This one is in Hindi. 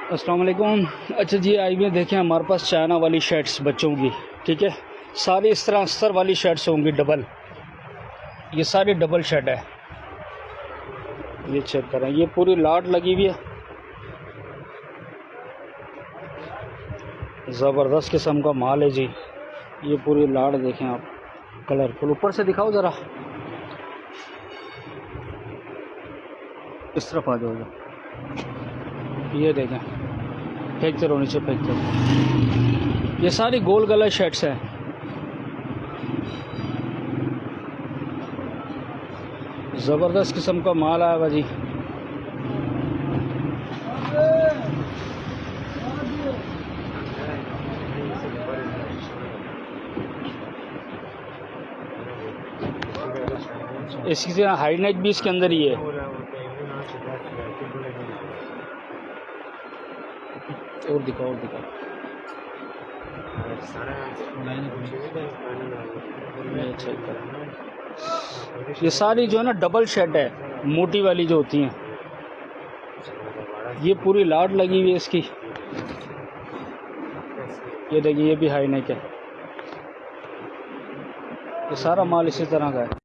अस्सलाम वालेकुम। अच्छा जी, आइए देखें हमारे पास चाइना वाली शर्ट्स बच्चों की, ठीक है। सारी इस तरह अस्तर वाली शर्ट्स होंगी डबल, ये सारी डबल शर्ट है। ये चेक करें, ये पूरी लाट लगी हुई है, ज़बरदस्त किस्म का माल है जी। ये पूरी लाट देखें आप, कलरफुल। ऊपर से दिखाओ ज़रा, इस तरफ आ जाओ। ये देखें, फेंकते रहो नीचे, फेंकते रहो। ये सारी गोल गला शर्ट्स हैं। ज़बरदस्त किस्म का माल आएगा जी। इसकी हाई नेक भी इसके अंदर ही है। और दिखाओ, और दिखाओ। ये सारी जो है ना डबल शर्ट है, मोटी वाली जो होती हैं। ये पूरी लाट लगी हुई है इसकी। ये देखिए, ये भी हाई नेक है। ये सारा माल इसी तरह का है।